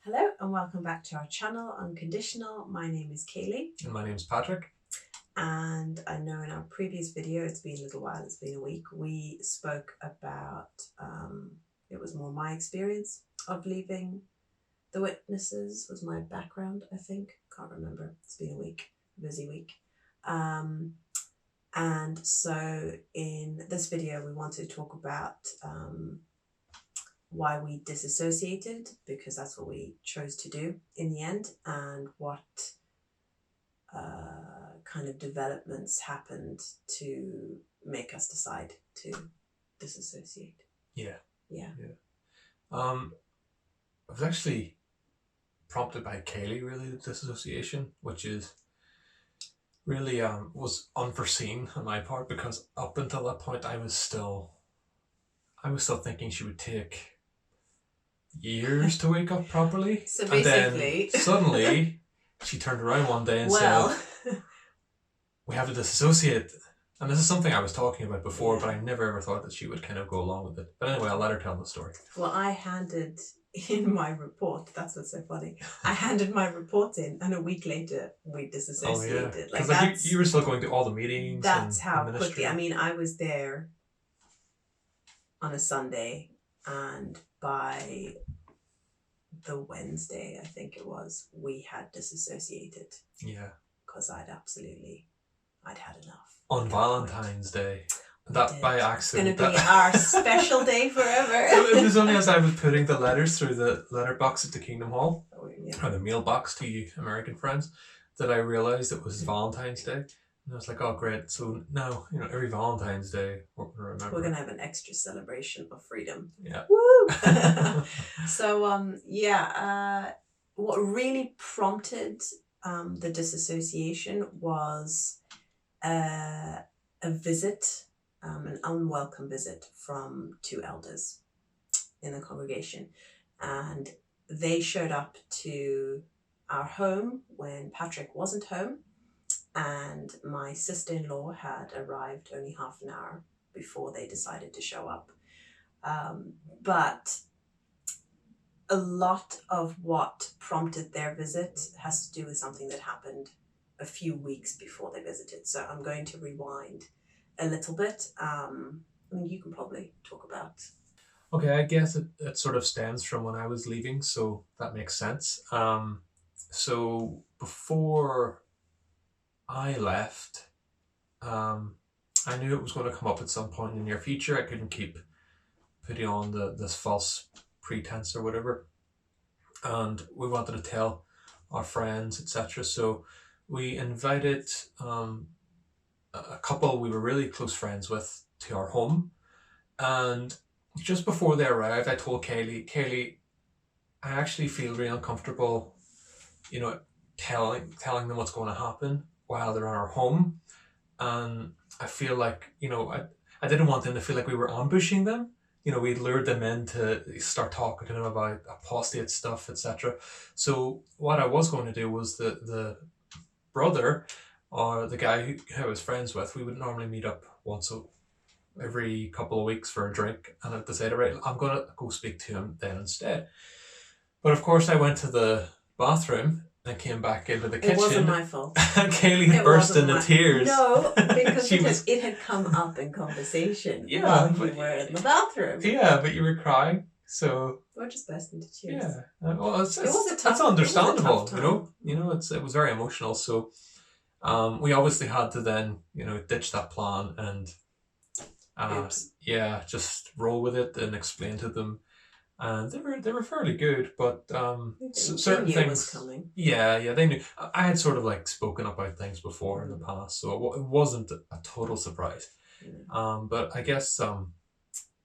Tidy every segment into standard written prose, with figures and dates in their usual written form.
Hello and welcome back to our channel Unconditional. My name is Kayleigh. And my name's Patrick. And I know in our previous video, it's been a little while, it's been a week, we spoke about, it was more my experience of leaving the witnesses, was my background, I think. Can't remember. It's been a week, busy week. And so in this video, we wanted to talk about why we disassociated, because that's what we chose to do in the end, and what kind of developments happened to make us decide to disassociate. Yeah. I was actually prompted by Kayleigh, really, the disassociation, which is really was unforeseen on my part, because up until that point I was still thinking she would take years to wake up properly. So basically, and then suddenly she turned around one day and said, we have to disassociate. And this is something I was talking about before, but I never ever thought that she would kind of go along with it. But anyway, I'll let her tell the story. Well, I handed in my report. That's what's so funny. I handed my report in, and a week later we disassociated. Oh, yeah. Like you were still going to all the meetings. That's how quickly. I mean, I was there on a Sunday, and by the Wednesday, I think it was, we had disassociated. Yeah. Because I'd had enough. On Valentine's Day. That by accident. It's going to be our special day forever. It was only as I was putting the letters through the letterbox at the Kingdom Hall, or the mailbox to you American friends, that I realised it was Valentine's Day. And I was like, oh, great. So now, every Valentine's Day, we're going to remember. We're going to have an extra celebration of freedom. Yeah. Woo! So, what really prompted the disassociation was a visit, an unwelcome visit from two elders in the congregation. And they showed up to our home when Patrick wasn't home. And my sister-in-law had arrived only half an hour before they decided to show up. But a lot of what prompted their visit has to do with something that happened a few weeks before they visited. So I'm going to rewind a little bit. I mean, you can probably talk about. Okay, I guess it sort of stems from when I was leaving, so that makes sense. So before I left, I knew it was going to come up at some point in the near future. I couldn't keep putting on this false pretense or whatever, and we wanted to tell our friends, etc. So we invited a couple we were really close friends with to our home, and just before they arrived, I told Kayleigh, I actually feel really uncomfortable, telling them what's going to happen while they're in our home. And I feel like, I didn't want them to feel like we were ambushing them. We lured them in to start talking to them about apostate stuff, etc. So what I was going to do was the brother, or the guy who I was friends with, we would normally meet up once every couple of weeks for a drink, and I decided, right, I'm going to go speak to him then instead. But of course I went to the bathroom and came back into the kitchen. It wasn't my fault. And Kayleigh had burst into tears. No, because it had come up in conversation while you were in the bathroom. Yeah, but you were crying, so... We're just burst into tears. Yeah. Well, it's understandable, it was very emotional, so we obviously had to then, ditch that plan and just roll with it and explain to them. And they were fairly good, but certain things was coming. Yeah, they knew. I had sort of like spoken about things before in the past, so it wasn't a total surprise. But I guess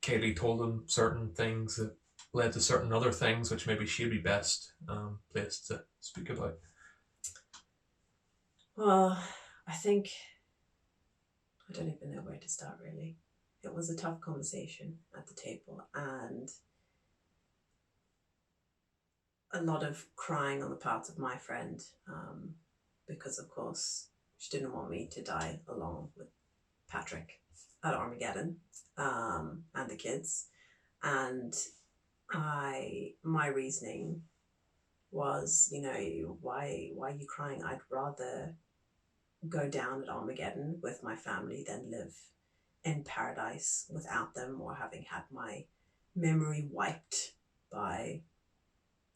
Kayleigh told them certain things that led to certain other things, which maybe she'd be best placed to speak about. Well, I think I don't even know where to start, really. It was a tough conversation at the table, and a lot of crying on the part of my friend, because of course she didn't want me to die along with Patrick at Armageddon, and the kids. And my reasoning was, why are you crying? I'd rather go down at Armageddon with my family than live in paradise without them, or having had my memory wiped by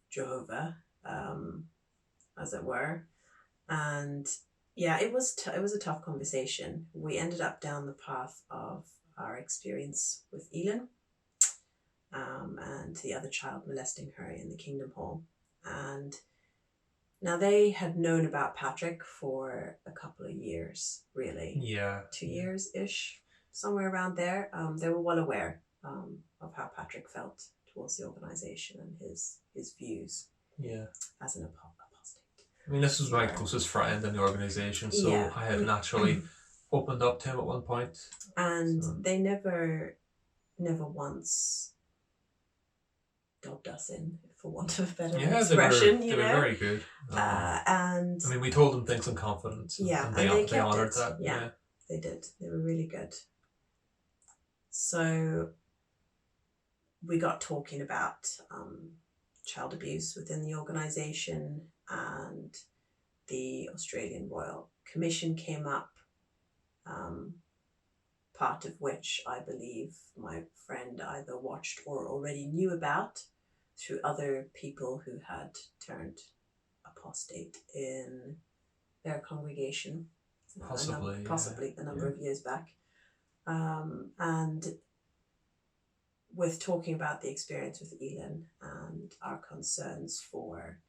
Jehovah, as it were. And yeah, it was a tough conversation. We ended up down the path of our experience with Elin, and the other child molesting her in the Kingdom Hall. And now they had known about Patrick for a couple of years, really. Yeah. 2 years-ish, somewhere around there. They were well aware of how Patrick felt towards the organisation and his views. Yeah. As an apostate. I mean, this was my closest friend in the organisation, so Yeah. I had naturally opened up to him at one point. And they never once dobbed us in, for want of a better expression. They were very good. And I mean, we told them things in confidence. And they honoured that. Yeah, they did. They were really good. So we got talking about child abuse within the organisation, and the Australian Royal Commission came up, part of which I believe my friend either watched or already knew about through other people who had turned apostate in their congregation. Possibly a number of years back. And with talking about the experience with Elin and our concerns for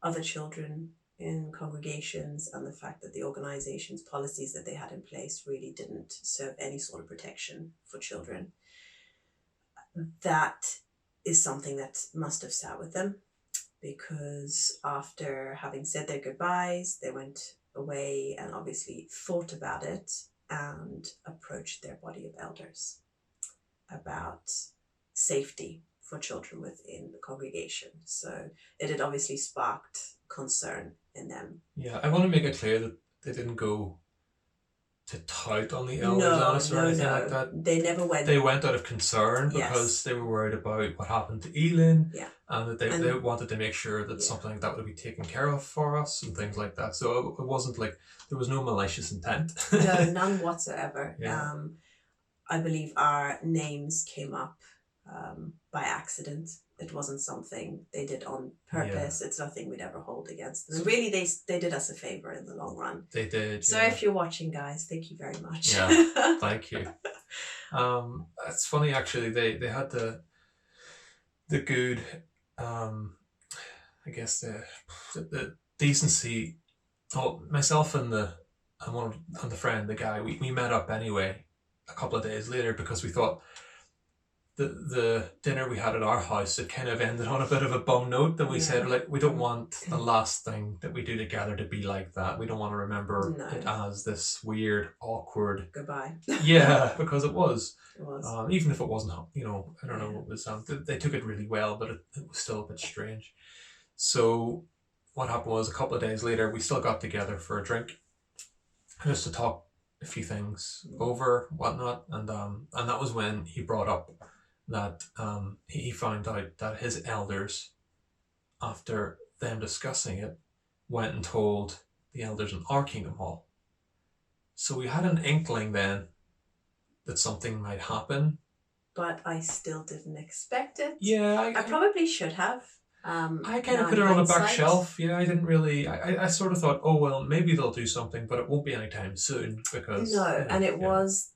other children in congregations, and the fact that the organization's policies that they had in place really didn't serve any sort of protection for children, that is something that must have sat with them, because after having said their goodbyes, they went away and obviously thought about it and approached their body of elders about safety for children within the congregation. So it had obviously sparked concern in them. Yeah, I want to make it clear that they didn't go to tout on the elders on us or anything like that. They never went. They went out of concern because they were worried about what happened to Elin, and that they wanted to make sure that something like that would be taken care of for us and things like that. So it wasn't like there was no malicious intent. No, none whatsoever. Yeah. I believe our names came up by accident. It wasn't something they did on purpose. It's nothing we'd ever hold against them. Really, they did us a favor in the long run. They did. So if you're watching, guys, thank you very much. Yeah, thank you. It's funny actually. They had the good, I guess the decency. Oh, myself and the friend, the guy, we met up anyway a couple of days later, because we thought the dinner we had at our house, it kind of ended on a bit of a bum note, and we said, like, we don't want the last thing that we do together to be like that. We don't want to remember it as this weird, awkward goodbye. Yeah, because it was. It was. Even if it wasn't, I don't know, it was. They took it really well, but it was still a bit strange. So what happened was, a couple of days later, we still got together for a drink, just to talk a few things over, whatnot, and that was when he brought up that he found out that his elders, after them discussing it, went and told the elders in our Kingdom Hall. So we had an inkling then that something might happen. But I still didn't expect it. Yeah. I probably should have. I kind of put it on a back shelf. Yeah, I didn't really. I sort of thought, oh well, maybe they'll do something, but it won't be anytime soon, because and it was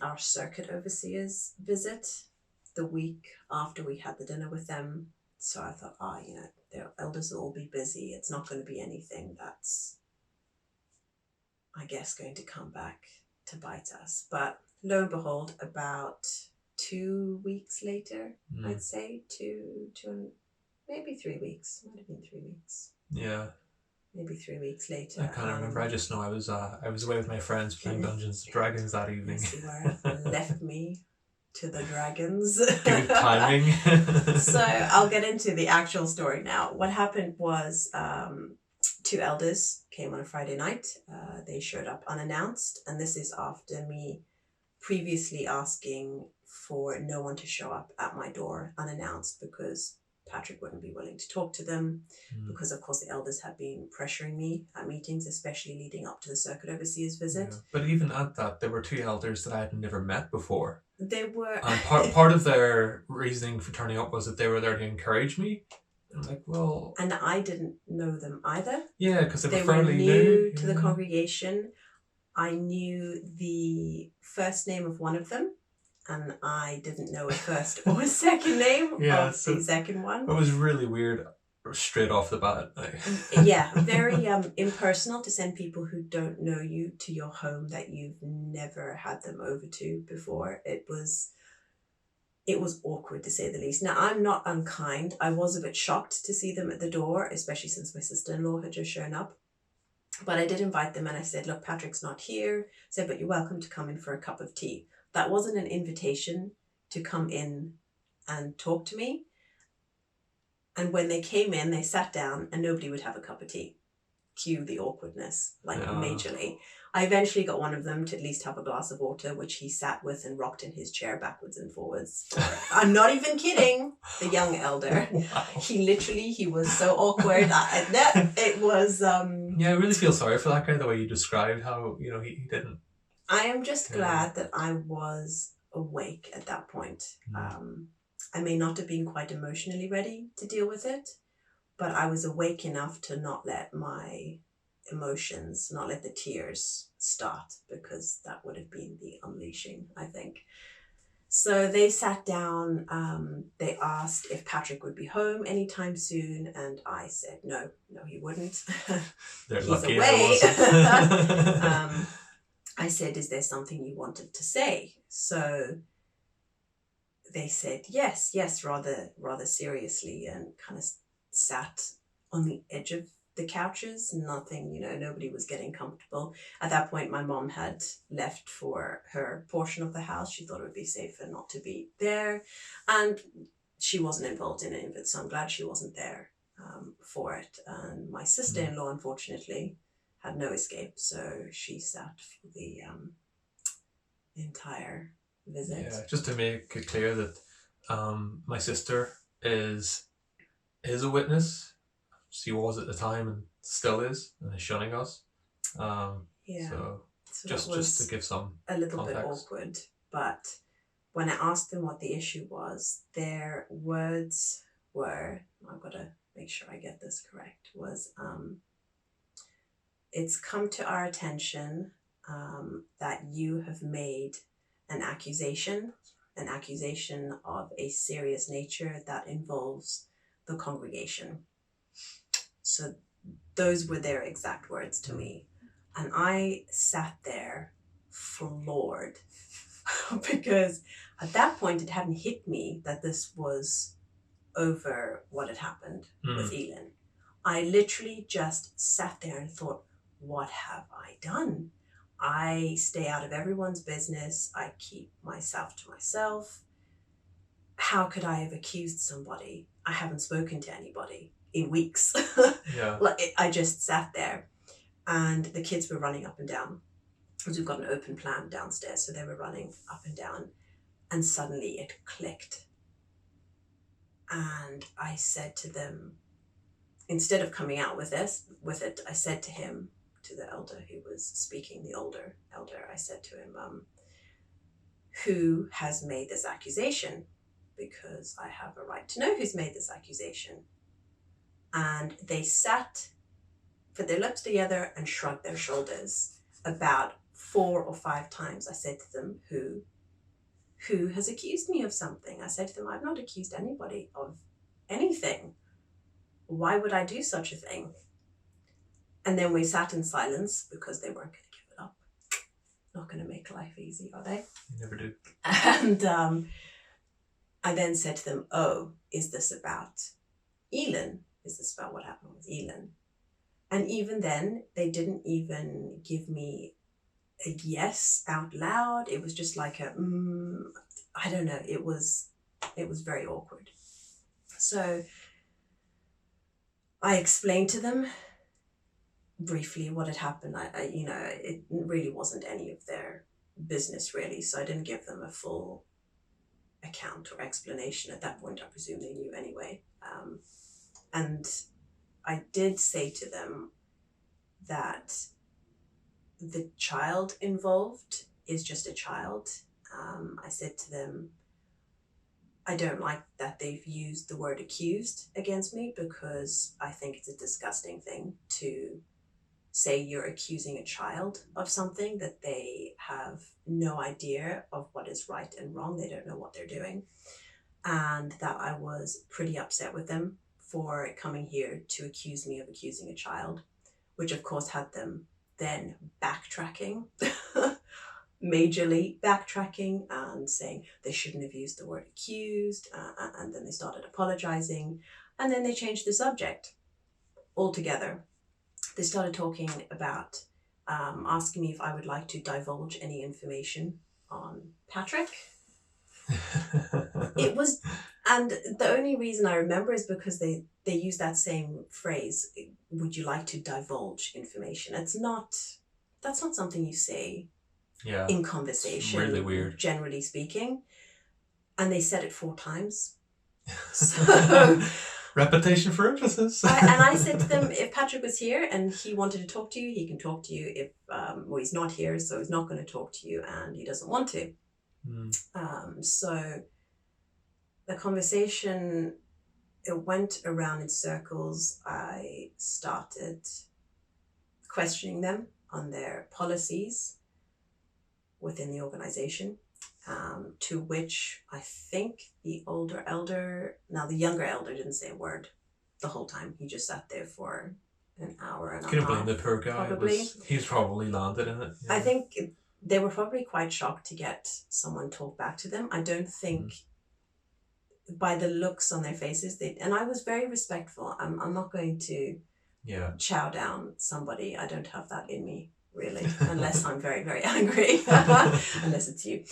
our circuit overseers visit the week after we had the dinner with them. So I thought, their elders will all be busy. It's not going to be anything that's, I guess, going to come back to bite us. But lo and behold, about 2 weeks later, I'd say maybe 3 weeks. Might have been 3 weeks. Yeah. Maybe 3 weeks later. I can't remember. I just know I was away with my friends playing Dungeons and Dragons that evening. Yes, you were. Left me to the dragons. Good timing. So I'll get into the actual story now. What happened was 2 elders came on a Friday night. They showed up unannounced, and this is after me previously asking for no one to show up at my door unannounced, because Patrick wouldn't be willing to talk to them Mm. because, of course, the elders had been pressuring me at meetings, especially leading up to the Circuit Overseers visit. Yeah. But even at that, there were two elders that I had never met before. They were... And part of their reasoning for turning up was that they were there to encourage me. I'm like, well... And I didn't know them either. Yeah, because they were were fairly new to yeah. the congregation. I knew the first name of one of them, and I didn't know a first or a second name of the second one. It was really weird straight off the bat. Yeah, very impersonal to send people who don't know you to your home that you've never had them over to before. It was awkward, to say the least. Now, I'm not unkind. I was a bit shocked to see them at the door, especially since my sister-in-law had just shown up. But I did invite them, and I said, look, Patrick's not here. I said, but you're welcome to come in for a cup of tea. That wasn't an invitation to come in and talk to me. And when they came in, they sat down and nobody would have a cup of tea. Cue the awkwardness, majorly. I eventually got one of them to at least have a glass of water, which he sat with and rocked in his chair backwards and forwards. I'm not even kidding. The young elder. Wow. He was so awkward. It was... Yeah, I really feel sorry for that guy, the way you described how, he didn't... I am just glad that I was awake at that point. I may not have been quite emotionally ready to deal with it, but I was awake enough to not let my emotions, not let the tears start, because that would have been the unleashing, I think. So they sat down, they asked if Patrick would be home anytime soon, and I said no, he wouldn't. They're He's lucky away. I said, is there something you wanted to say? So they said yes, rather seriously, and kind of sat on the edge of the couches. Nothing, nobody was getting comfortable. At that point, my mom had left for her portion of the house. She thought it would be safer not to be there. And she wasn't involved in any of it, so I'm glad she wasn't there for it. And my sister-in-law, unfortunately, had no escape, so she sat for the entire visit. Yeah, just to make it clear that my sister is a witness. She was at the time and still is, and is shunning us. So just to give some a little context. Bit awkward, but when I asked them what the issue was, their words were, I've got to make sure I get this correct, was it's come to our attention that you have made an accusation of a serious nature that involves the congregation. So those were their exact words to me. And I sat there floored because at that point it hadn't hit me that this was over what had happened with Elin. I literally just sat there and thought, what have I done? I stay out of everyone's business. I keep myself to myself. How could I have accused somebody? I haven't spoken to anybody in weeks. Yeah. I just sat there, and the kids were running up and down because we've got an open plan downstairs. So they were running up and down, and suddenly it clicked. And I said to them, instead of coming out with it, I said to him, to the elder who was speaking, the older elder, I said to him, who has made this accusation? Because I have a right to know who's made this accusation. And they sat, put their lips together and shrugged their shoulders. About 4 or 5 times I said to them, who has accused me of something? I said to them, I've not accused anybody of anything. Why would I do such a thing? And then we sat in silence because they weren't going to give it up. Not going to make life easy, are they? You never do. And I then said to them, oh, is this about Elin? Is this about what happened with Elin? And even then, they didn't even give me a yes out loud. It was just like a, I don't know. It was very awkward. So I explained to them briefly what had happened. It really wasn't any of their business really. So I didn't give them a full account or explanation. At that point, I presume they knew anyway. And I did say to them that the child involved is just a child. I said to them, I don't like that they've used the word accused against me, because I think it's a disgusting thing to say you're accusing a child of something that they have no idea of what is right and wrong. They don't know what they're doing. And that I was pretty upset with them for coming here to accuse me of accusing a child, which of course had them then backtracking, majorly backtracking and saying they shouldn't have used the word accused. And then they started apologizing, and then they changed the subject altogether. They started talking about asking me if I would like to divulge any information on Patrick. It was, and the only reason I remember is because they use that same phrase, would you like to divulge information? That's not something you say in conversation. It's really weird. Generally speaking. And they said it 4 times. So repetition for emphasis. And I said to them, if Patrick was here and he wanted to talk to you, he can talk to you. If well, he's not here, so he's not going to talk to you, and he doesn't want to. So the conversation, it went around in circles. I started questioning them on their policies within the organization, to which I think the older elder, now the younger elder didn't say a word the whole time. He just sat there for an hour and a half. Can you blame the poor guy? Probably. He's probably landed in it. Yeah. I think they were probably quite shocked to get someone talk back to them. I don't think by the looks on their faces, and I was very respectful. I'm not going to chow down somebody. I don't have that in me, really, unless I'm very, very angry, unless it's you.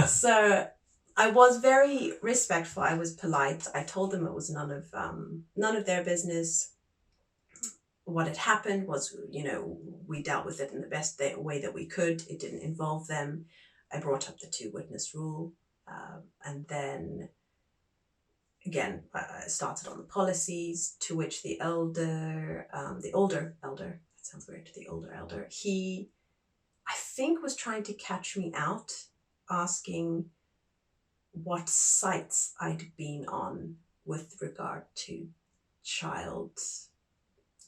So I was very respectful. I was polite. I told them it was none of their business. What had happened was, we dealt with it in the best way that we could. It didn't involve them. I brought up the 2-witness rule. And then, again, I started on the policies, to which the older elder, that sounds weird, the older elder, he, I think, was trying to catch me out, asking what sites I'd been on with regard to child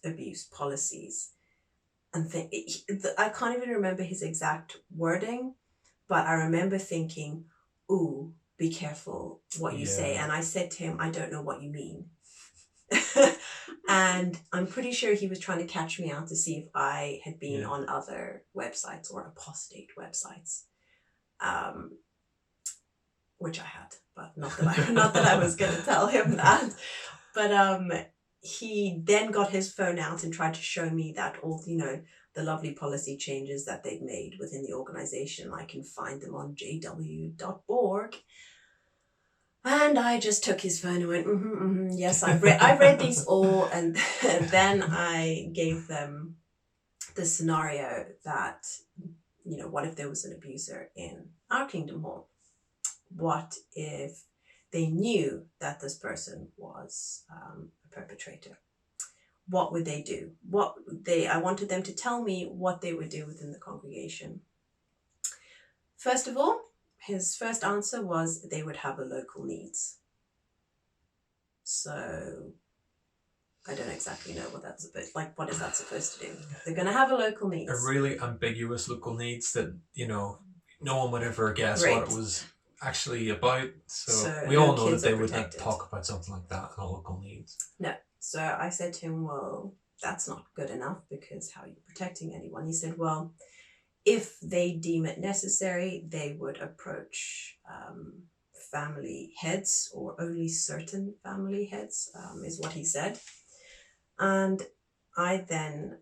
abuse policies. And I can't even remember his exact wording, but I remember thinking, ooh, be careful what you say. And I said to him, I don't know what you mean. And I'm pretty sure he was trying to catch me out to see if I had been on other websites or apostate websites, which I had, but not that I was going to tell him that. But he then got his phone out and tried to show me that all, the lovely policy changes that they'd made within the organization. I can find them on jw.org. And I just took his phone and went, yes, I've read these all. And then I gave them the scenario that, what if there was an abuser in our Kingdom Hall? What if they knew that this person was a perpetrator? What would they do? I wanted them to tell me what they would do within the congregation. First of all, his first answer was they would have a local needs. So I don't exactly know what that's about. Like, what is that supposed to do? They're going to have a local needs. A really ambiguous local needs that, no one would ever guess what it was actually about. So we all know that they would not talk about something like that in a local needs. No. So I said to him, well, that's not good enough, because how are you protecting anyone? He said, well, if they deem it necessary, they would approach family heads, or only certain family heads, is what he said. And I then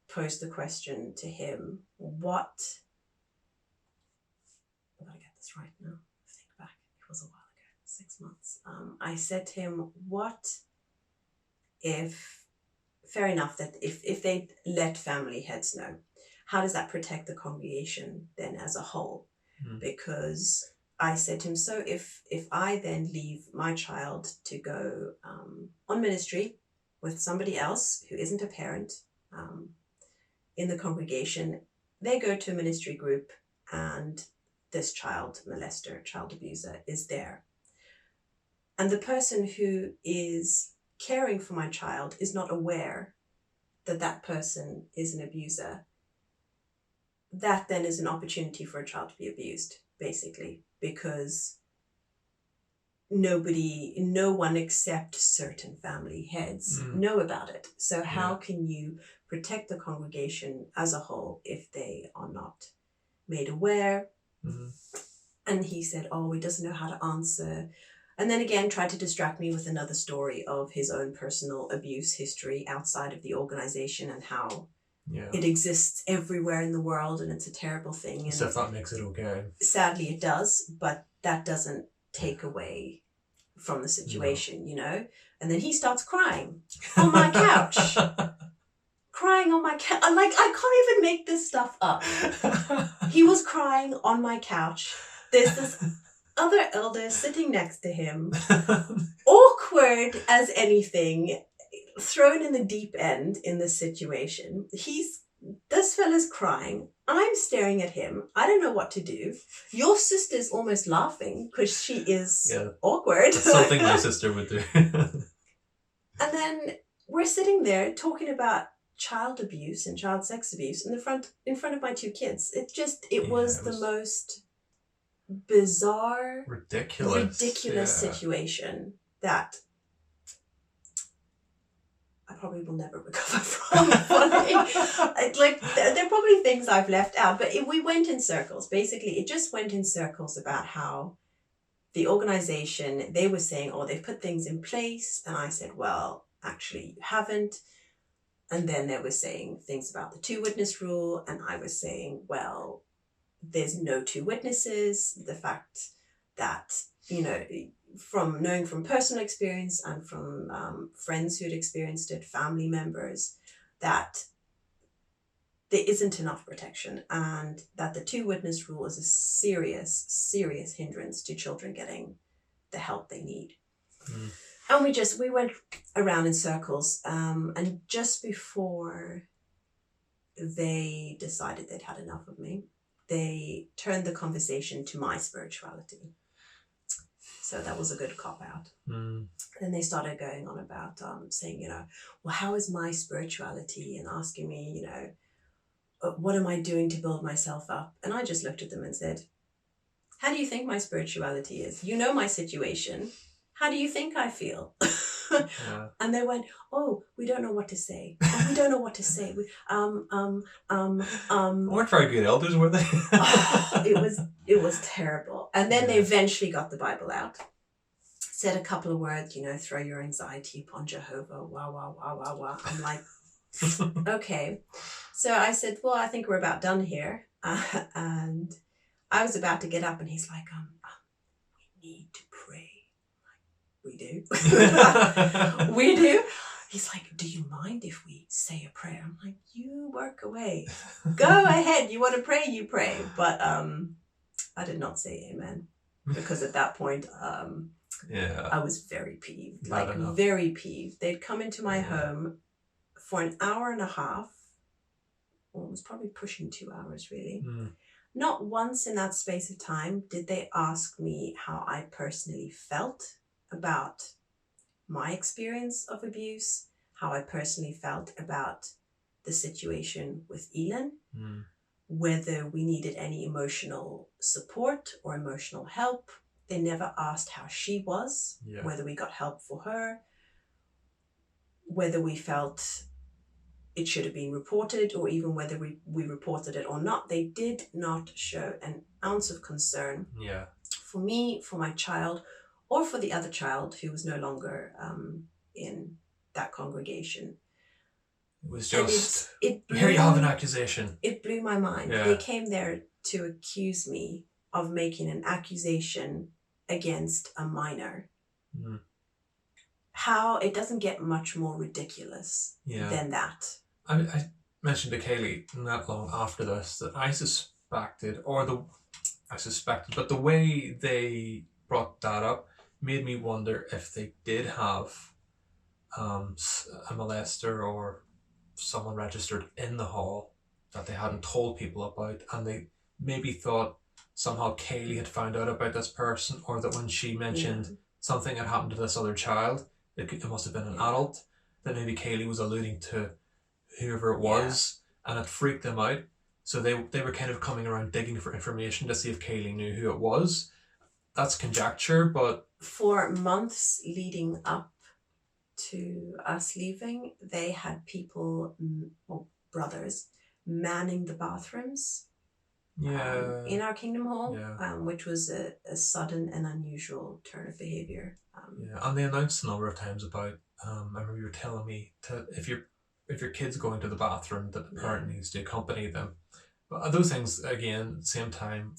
posed the question to him, I've got to get this right now. Think back, it was a while ago, 6 months. I said to him, what if, fair enough that if they let family heads know, how does that protect the congregation then as a whole? Because I said to him, so if I then leave my child to go on ministry with somebody else who isn't a parent in the congregation, they go to a ministry group and this child molester, child abuser is there. And the person who is caring for my child is not aware that that person is an abuser. That then is an opportunity for a child to be abused, basically, because no one except certain family heads know about it. So how can you protect the congregation as a whole if they are not made aware? And he said, oh, he doesn't know how to answer. And then again, tried to distract me with another story of his own personal abuse history outside of the organization and how it exists everywhere in the world and it's a terrible thing. And so if that makes it okay. Sadly, it does, but that doesn't take away from the situation, you know? And then he starts crying on my couch. Crying on my couch. I'm like, I can't even make this stuff up. He was crying on my couch. There's this other elder sitting next to him, awkward as anything, thrown in the deep end in this situation. This fella's crying. I'm staring at him. I don't know what to do. Your sister's almost laughing because she is awkward. That's something my sister would do. And then we're sitting there talking about child abuse and child sex abuse in front of my two kids. It was the most bizarre, ridiculous situation that I probably will never recover from. Like, there are probably things I've left out, but we went in circles. Basically, it just went in circles about how the organization, they were saying, oh, they've put things in place. And I said, well, actually, you haven't. And then they were saying things about the 2-witness rule. And I was saying, well, there's no 2 witnesses. The fact that, you know, from knowing from personal experience and from friends who had experienced it, family members, that there isn't enough protection and that the 2-witness rule is a serious, serious hindrance to children getting the help they need. And we went around in circles and just before they decided they'd had enough of me, they turned the conversation to my spirituality. So that was a good cop-out. Then they started going on about saying, you know, well, how is my spirituality? And asking me, you know, what am I doing to build myself up? And I just looked at them and said, how do you think my spirituality is? You know my situation. How do you think I feel? And they went, oh, we don't know what to say. Oh, we don't know what to say. Weren't very good elders, were they? It was terrible. And then they eventually got the Bible out, said a couple of words, you know, throw your anxiety upon Jehovah. Wow, wow, wow, wow, wow. I'm like, okay. So I said, well, I think we're about done here. And I was about to get up and he's like, we need to pray. We do. We do. He's like, do you mind if we say a prayer? I'm like, you work away. Go ahead. You want to pray, you pray. But I did not say amen because at that point I was very peeved. Very peeved. They'd come into my home for an hour and a half. Well, it was probably pushing 2 hours really. Not once in that space of time did they ask me how I personally felt about my experience of abuse, how I personally felt about the situation with Elin, whether we needed any emotional support or emotional help. They never asked how she was, whether we got help for her, whether we felt it should have been reported or even whether we reported it or not. They did not show an ounce of concern for me, for my child, or for the other child who was no longer in that congregation. It was just, here you have an accusation. It blew my mind. They came there to accuse me of making an accusation against a minor. How it doesn't get much more ridiculous than that. I mentioned to Kayleigh not long after this that I suspected, or I suspected. But the way they brought that up made me wonder if they did have a molester or someone registered in the hall that they hadn't told people about, and they maybe thought somehow Kayleigh had found out about this person, or that when she mentioned something had happened to this other child, it must have been an adult, that maybe Kayleigh was alluding to whoever it was, and it freaked them out. So they were kind of coming around digging for information to see if Kayleigh knew who it was. That's conjecture, but For months leading up to us leaving, they had people, or brothers, manning the bathrooms in our Kingdom Hall, which was a sudden and unusual turn of behaviour. And they announced a number of times about, I remember you were telling me, if your kid's going to the bathroom, that the parent needs to accompany them. But those things, again, at the same time,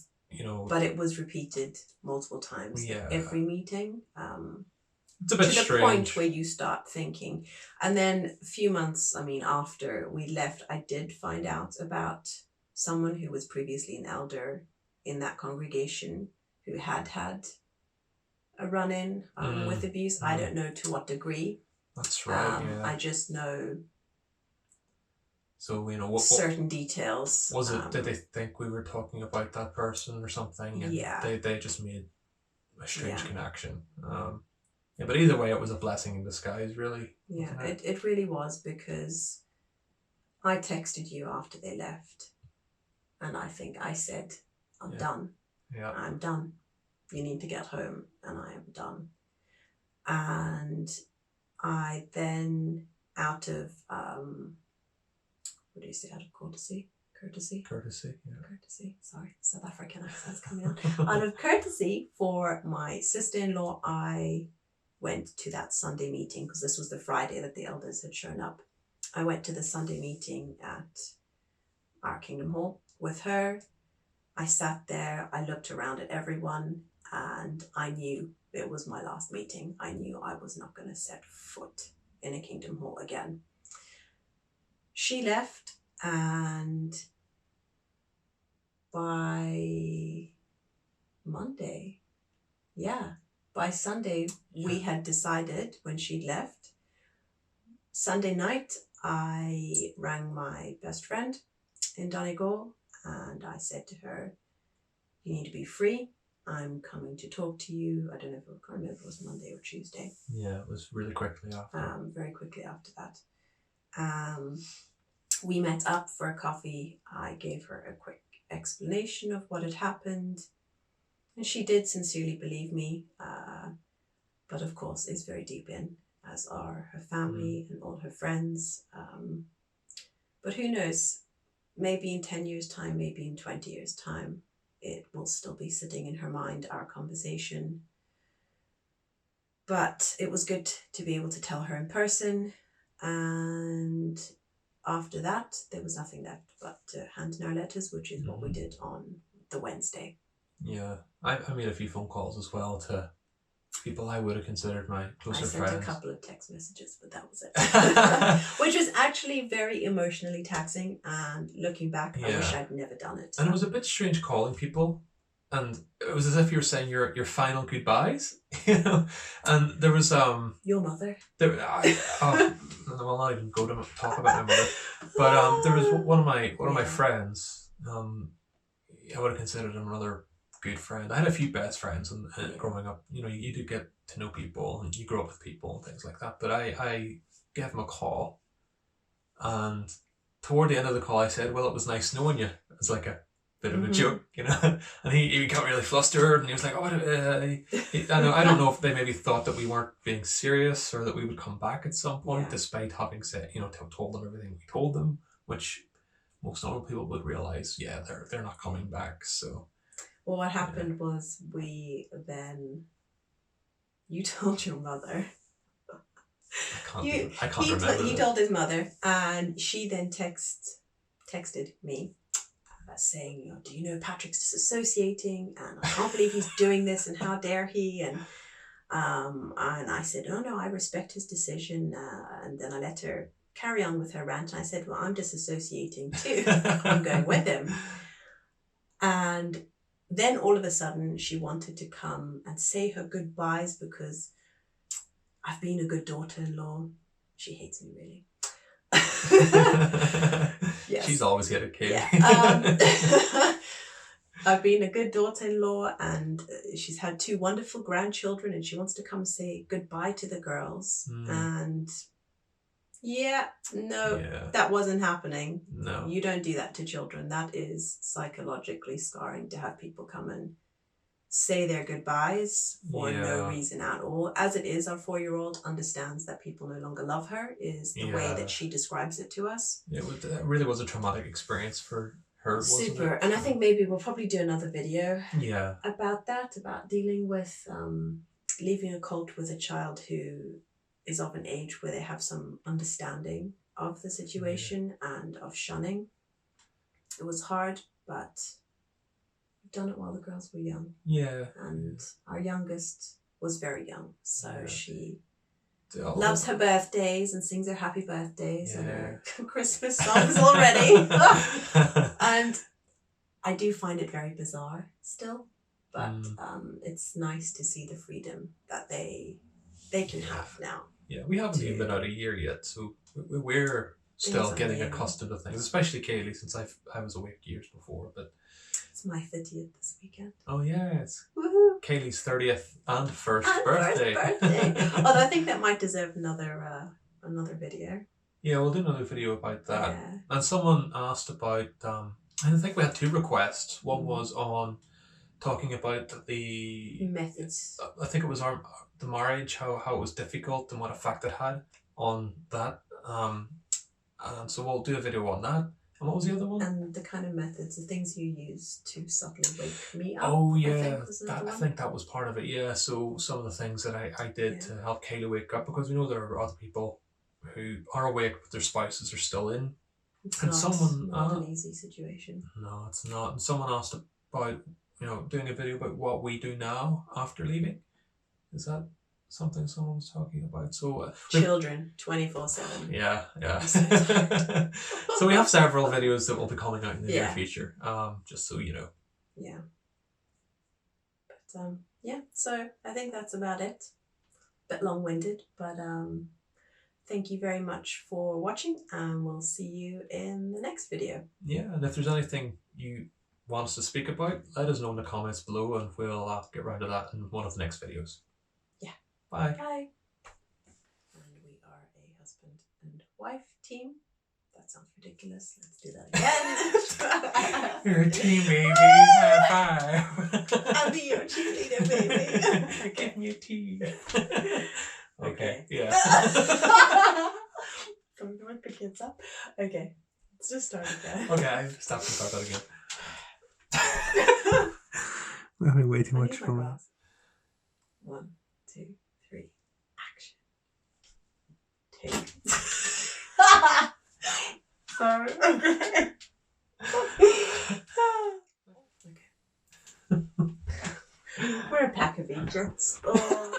But it was repeated multiple times at every meeting. It's a bit to strange. The point where you start thinking. And then a few months, after we left, I did find out about someone who was previously an elder in that congregation who had a run-in with abuse. I don't know to what degree. That's right, I just know so, certain details. Was it, did they think we were talking about that person or something? And they just made a strange connection. But either way, it was a blessing in disguise, really. Yeah, it really was, because I texted you after they left, and I think I said, I'm done. Yeah. I'm done. You need to get home, and I am done. And I then, out of, what do you say, out of courtesy? Courtesy? Courtesy, yeah. Courtesy, sorry, South African accent's coming out. Out of courtesy for my sister-in-law, I went to that Sunday meeting, because this was the Friday that the elders had shown up. I went to the Sunday meeting at our Kingdom Hall with her. I sat there, I looked around at everyone, and I knew it was my last meeting. I knew I was not going to set foot in a Kingdom Hall again. She left, and by Monday, by Sunday, we had decided, when she'd left. Sunday night, I rang my best friend in Donegal, and I said to her, you need to be free. I'm coming to talk to you. I don't know if I can't remember if it was Monday or Tuesday. Yeah, it was really quickly after. Very quickly after that. We met up for a coffee. I gave her a quick explanation of what had happened, and she did sincerely believe me, but of course is very deep in, as are her family and all her friends. But who knows, maybe in 10 years' time, maybe in 20 years' time, it will still be sitting in her mind, our conversation. But it was good to be able to tell her in person, and after that, there was nothing left but to hand in our letters, which is what we did on the Wednesday. Yeah, I made a few phone calls as well to people I would have considered my closer friends. I sent a couple of text messages, but that was it. Which was actually very emotionally taxing, and looking back, I wish I'd never done it. And it was a bit strange calling people, and it was as if you were saying your final goodbyes, and there was your mother. Well, not even go to talk about my mother, but there was one of my friends. I would have considered him another good friend. I had a few best friends growing up. You do get to know people, and you grow up with people and things like that. But I gave him a call, and toward the end of the call, I said, "Well, it was nice knowing you." It's like a bit of a joke, and he got really flustered, and he was like, "Oh, I don't know if they maybe thought that we weren't being serious, or that we would come back at some point, despite having said, told them everything we told them," which most normal people would realize, they're not coming back. So, well, what happened was you told your mother. I can't remember. He told his mother, and she then texted me saying, do you know Patrick's disassociating, and I can't believe he's doing this, and how dare he, and I said, oh no, I respect his decision, and then I let her carry on with her rant, and I said, well, I'm disassociating too. I'm going with him. And then all of a sudden she wanted to come and say her goodbyes because I've been a good daughter-in-law. She hates me, really. Yes. She's always hated Kayleigh. Yeah. I've been a good daughter-in-law, and she's had 2 wonderful grandchildren, and she wants to come say goodbye to the girls. And that wasn't happening. No. You don't do that to children. That is psychologically scarring, to have people come and say their goodbyes for no reason at all. As it is, our 4-year-old understands that people no longer love her, is the way that she describes it to us. It really was a traumatic experience for her. Super. And I think maybe we'll probably do another video about that, about dealing with leaving a cult with a child who is of an age where they have some understanding of the situation and of shunning. It was hard, but we've done it while the girls were young. Yeah. And our youngest was very young, so she loves her birthdays and sings her happy birthdays and her Christmas songs already. And I do find it very bizarre still, but it's nice to see the freedom that they can have now. Yeah, we haven't even been out a year yet, so we're still getting accustomed to things, especially Kayleigh, since I was awake years before. But it's my 30th this weekend. Oh yes. Woohoo! Kayleigh's 30th and first birthday. Although I think that might deserve another video. Yeah, we'll do another video about that. Yeah. And someone asked about I think we had 2 requests. One was on talking about the methods. I think it was the marriage, how it was difficult and what effect it had on that. And so we'll do a video on that. And what was the other one? And the kind of methods, the things you use to subtly wake me up. Oh yeah, I think that was part of it. Yeah, so some of the things that I did to help Kayleigh wake up, because we know there are other people who are awake but their spouses are still in. It's not an easy situation. No, it's not. And someone asked about doing a video about what we do now after leaving. Is that something someone was talking about? So children 24/7. Yeah. So we have several videos that will be coming out in the near future. Just so you know. Yeah. But so I think that's about it. Bit long-winded, but thank you very much for watching, and we'll see you in the next video. Yeah, and if there's anything you want us to speak about, let us know in the comments below, and we'll get round to that in one of the next videos. Yeah. Bye. Bye. And we are a husband and wife team. That sounds ridiculous. Let's do that again. You're a team, baby. High five. I'll be your cheerleader, baby. Give me a team. Okay. Yeah. Can we wake the kids up? Okay. Let's just start again. Okay, I stop and start that again. We're having way too much fun. 1, 2, 3, action. Take. Sorry. Okay. Okay. We're a pack of idiots. Oh.